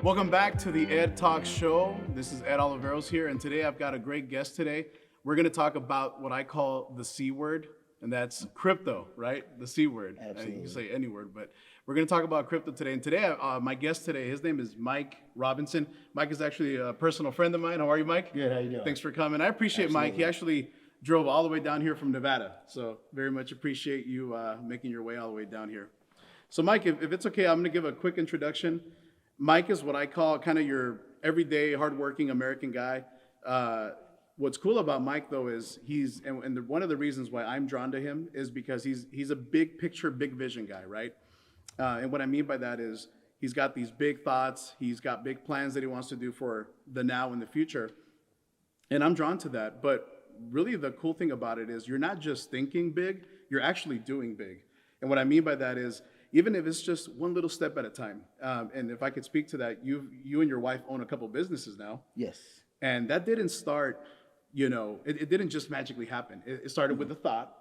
Welcome back to the Ed Talk Show. This is Ed Oliveros here, and today I've got a great guest today. We're going to talk about what I call the C word, and that's crypto, right? The C word. Absolutely. You can say any word, but we're going to talk about crypto today. And today, my guest today, his name is Mike Robinson. Mike is actually a personal friend of mine. How are you, Mike? Good. How you doing? Thanks for coming. I appreciate Mike. He actually drove all the way down here from Nevada, so very much appreciate you making your way all the way down here. So, Mike, if it's okay, I'm going to give a quick introduction. Mike is what I call kind of your everyday, hardworking American guy. What's cool about Mike, though, is one of the reasons why I'm drawn to him is because he's a big picture, big vision guy, right? And what I mean by that is he's got these big thoughts, he's got big plans that he wants to do for the now and the future, and I'm drawn to that. But really, the cool thing about it is you're not just thinking big, you're actually doing big. And what I mean by that is, even if it's just one little step at a time. And if I could speak to that, you and your wife own a couple businesses now. Yes. And that didn't start, it didn't just magically happen. It started with a thought,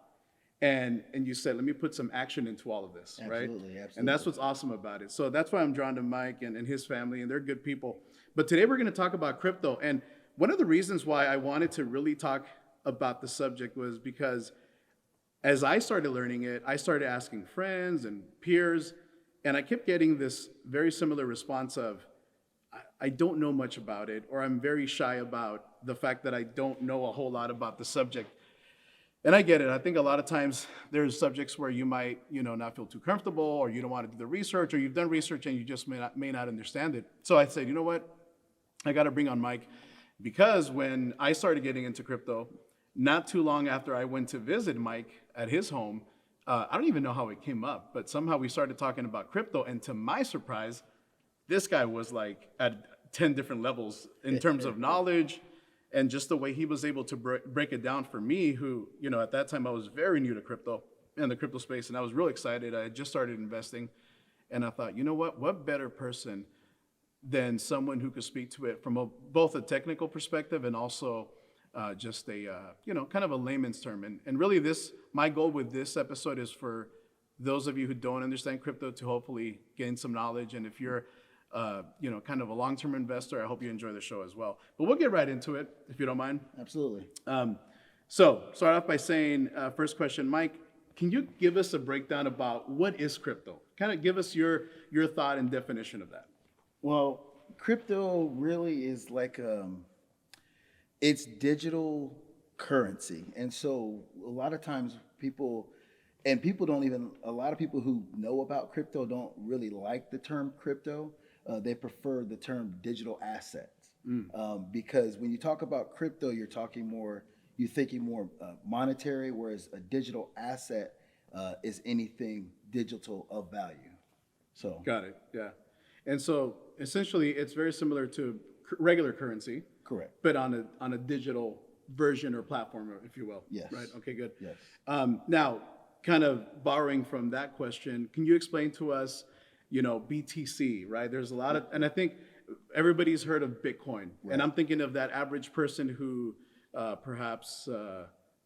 and you said, let me put some action into all of this, right? Absolutely. And that's what's awesome about it. So that's why I'm drawn to Mike and his family, and they're good people. But today we're going to talk about crypto. And one of the reasons why I wanted to really talk about the subject was because as I started learning it, I started asking friends and peers, and I kept getting this very similar response of, I don't know much about it, or I'm very shy about the fact that I don't know a whole lot about the subject. And I get it. I think a lot of times there's subjects where you might, not feel too comfortable, or you don't want to do the research, or you've done research and you just may not understand it. So I said, you know what? I got to bring on Mike, because when I started getting into crypto, not too long after I went to visit Mike at his home, I don't even know how it came up, but somehow we started talking about crypto. And to my surprise, this guy was like at 10 different levels in terms of knowledge and just the way he was able to break it down for me, who, at that time I was very new to crypto and the crypto space. And I was real excited. I had just started investing. And I thought, you know what better person than someone who could speak to it from both a technical perspective and also just a, kind of a layman's term. And really my goal with this episode is for those of you who don't understand crypto to hopefully gain some knowledge. And if you're, kind of a long-term investor, I hope you enjoy the show as well. But we'll get right into it, if you don't mind. Absolutely. So start off by saying, first question, Mike, can you give us a breakdown about what is crypto? Kind of give us your thought and definition of that. Well, crypto really is like it's digital currency. And so a lot of times a lot of people who know about crypto don't really like the term crypto. They prefer the term digital assets. Because when you talk about crypto, you're thinking more monetary, whereas a digital asset is anything digital of value. So Got it, yeah. And so essentially it's very similar to regular currency. correct. But on a digital version or platform, if you will. Yes. Right. Okay. Good. Yes. Now, kind of borrowing from that question, can you explain to us, BTC? Right. There's a lot of, and I think everybody's heard of Bitcoin, Right. and I'm thinking of that average person who perhaps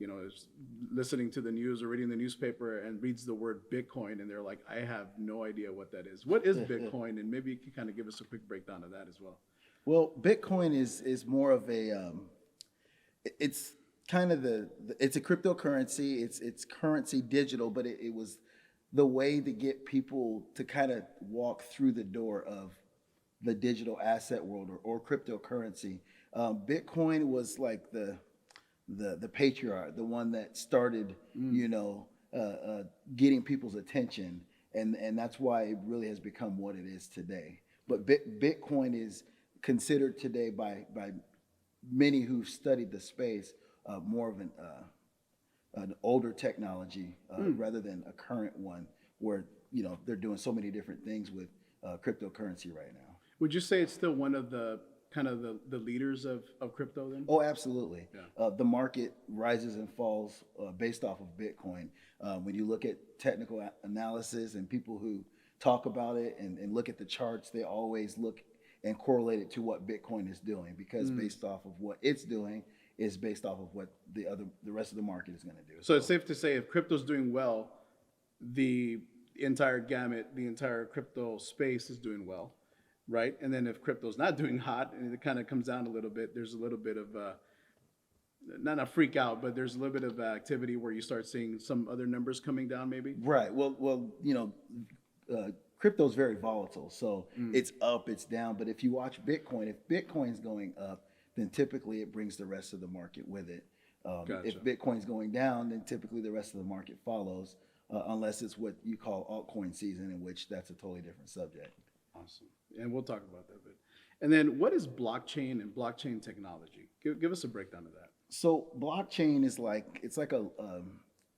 is listening to the news or reading the newspaper and reads the word Bitcoin, and they're like, I have no idea what that is. What is Bitcoin? And maybe you can kind of give us a quick breakdown of that as well. Well, Bitcoin is more of it's kind of it's a cryptocurrency. It's currency digital, but it was the way to get people to kind of walk through the door of the digital asset world or cryptocurrency. Bitcoin was like the patriarch, the one that started, getting people's attention, and that's why it really has become what it is today. But Bitcoin is considered today by many who've studied the space more of an older technology rather than a current one, where they're doing so many different things with cryptocurrency right now. Would you say it's still one of the kind of the leaders of crypto then? Oh, absolutely. Yeah. The market rises and falls based off of Bitcoin. When you look at technical analysis and people who talk about it and look at the charts, they always look and correlate it to what Bitcoin is doing, because based off of what it's doing is based off of what the rest of the market is going to do. So it's safe to say if crypto's doing well, the entire gamut, the entire crypto space is doing well. right? And then if crypto's not doing hot and it kind of comes down a little bit, there's a little bit of not a freak out, but there's a little bit of activity where you start seeing some other numbers coming down, maybe. Right. Well, crypto is very volatile, so it's up, it's down. But if you watch Bitcoin, if Bitcoin's going up, then typically it brings the rest of the market with it. Gotcha. If Bitcoin's going down, then typically the rest of the market follows, unless it's what you call altcoin season, in which that's a totally different subject. Awesome. And we'll talk about that a bit. And then what is blockchain and blockchain technology? Give us a breakdown of that. So blockchain is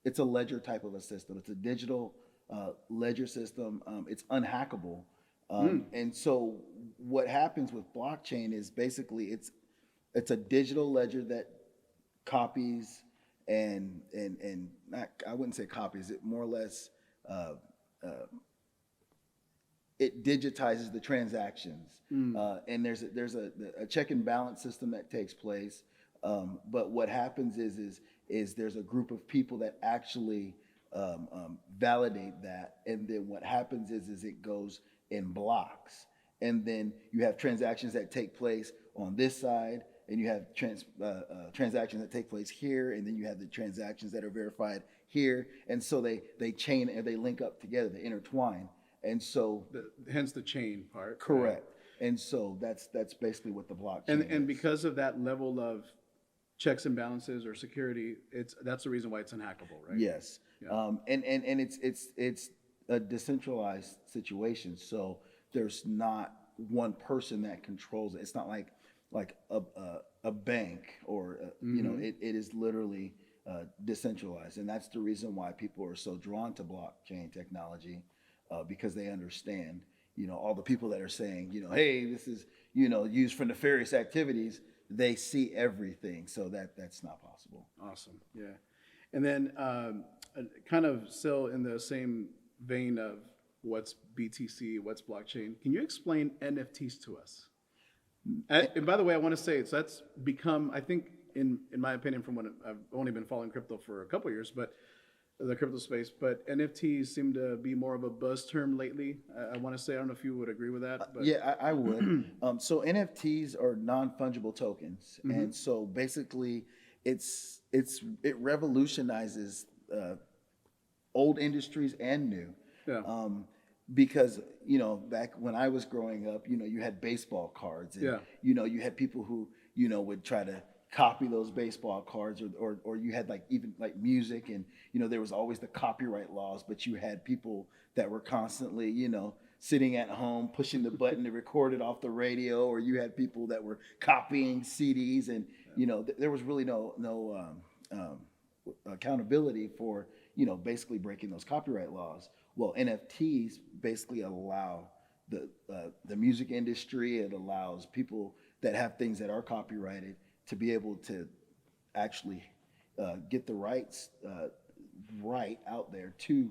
it's a ledger type of a system. It's a digital ledger system. It's unhackable. And so what happens with blockchain is basically it's a digital ledger that copies and not, I wouldn't say copies, it more or less it digitizes the transactions. And there's a check and balance system that takes place. But what happens is there's a group of people that actually validate that, and then what happens is it goes in blocks, and then you have transactions that take place on this side, and you have transactions that take place here, and then you have the transactions that are verified here, and so they chain and they link up together, they intertwine, and so hence the chain part. correct. Right? And so that's basically what the blockchain is. And because of that level of checks and balances or security, that's the reason why it's unhackable, right? Yes. Yeah. And it's a decentralized situation, so there's not one person that controls it. It's not like a bank or it is literally decentralized, and that's the reason why people are so drawn to blockchain technology, because they understand all the people that are saying hey, this is used for nefarious activities. They see everything, so that's not possible. Awesome, yeah. And then kind of still in the same vein of what's BTC, what's blockchain, can you explain NFTs to us? And by the way, I want to say, so that's become, I think, in my opinion, from when I've only been following crypto for a couple of years, but the crypto space, but NFTs seem to be more of a buzz term lately. I want to say, I don't know if you would agree with that. But. Yeah, I would. So NFTs are non-fungible tokens, and so basically, it revolutionizes old industries and new. Yeah. Because back when I was growing up, you had baseball cards, and you had people who would try to copy those baseball cards, or you had even music, and there was always the copyright laws, but you had people that were constantly sitting at home pushing the button to record it off the radio, or you had people that were copying CDs, and there was really no accountability for basically breaking those copyright laws. Well, NFTs basically allow the music industry, it allows people that have things that are copyrighted to be able to actually get the rights right out there to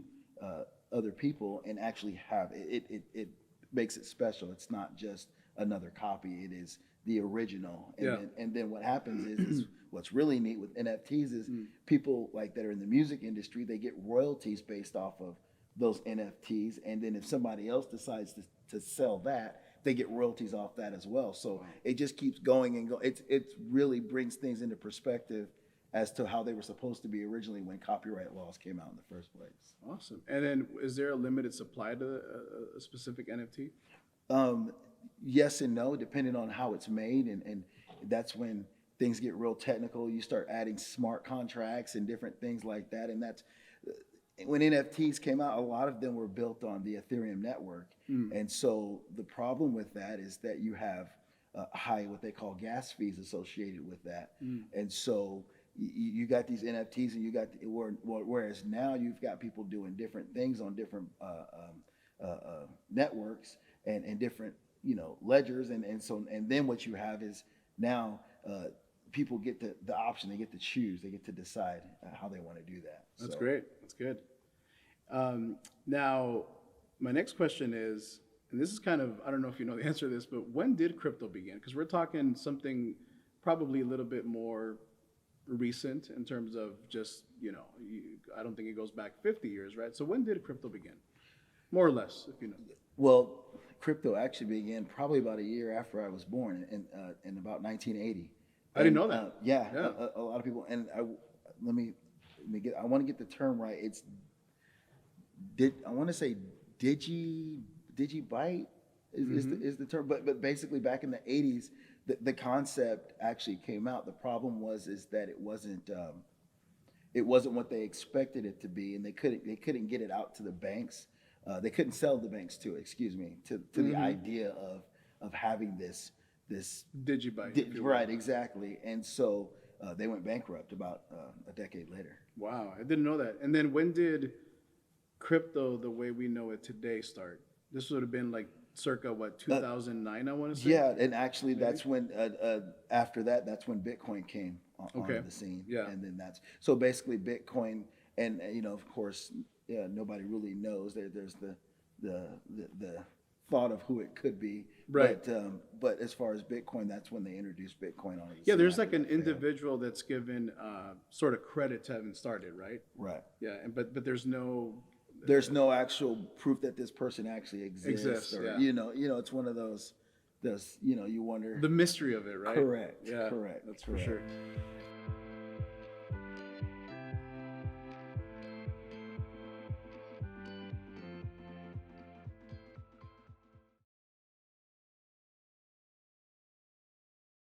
other people, and actually have it. It makes it special. It's not just another copy. It is the original. And then what happens is what's really neat with NFTs is people that are in the music industry, they get royalties based off of those NFTs, and then if somebody else decides to sell that, they get royalties off that as well. So it just keeps going and going. It really brings things into perspective as to how they were supposed to be originally when copyright laws came out in the first place. Awesome. And then is there a limited supply to a specific NFT? Yes and no, depending on how it's made. And that's when things get real technical. You start adding smart contracts and different things like that. And that's when NFTs came out, a lot of them were built on the Ethereum network. And so the problem with that is that you have high, what they call gas fees associated with that. And so you got these NFTs, and you got, whereas now you've got people doing different things on different networks and different, ledgers. And then what you have is now people get the option, they get to choose, they get to decide how they want to do that. That's great. That's good. Now, my next question is, and this is kind of, I don't know if you know the answer to this, but when did crypto begin? Because we're talking something probably a little bit more recent in terms of just, I don't think it goes back 50 years, right? So when did crypto begin? More or less, if you know. Well, crypto actually began probably about a year after I was born in about 1980. I didn't know that. Yeah, Yeah. a lot of people. And I want to get the term right. I want to say digibyte is the term, but basically back in the 80s, the concept actually came out. The problem is that it wasn't what they expected it to be, and they couldn't get it out to the banks. They couldn't sell the banks to it, excuse me, to the idea of having this Digibyte. if you will. right, exactly. And so they went bankrupt about a decade later. Wow, I didn't know that. And then when did crypto, the way we know it today, start? This would have been like circa what, 2009, I want to say. Yeah, and actually that's when after that's when Bitcoin came Okay. onto the scene. Yeah. And then so basically Bitcoin, and of course, nobody really knows. There's the thought of who it could be. Right. But as far as Bitcoin, that's when they introduced Bitcoin on the Yeah, scene there's after like an that failed. individual that's given sort of credit to having started, right? Right. Yeah, but there's no. There's no actual proof that this person actually exists. Or, yeah. it's one of those you wonder. The mystery of it, right? Correct. Yeah, Correct. that's for correct. sure.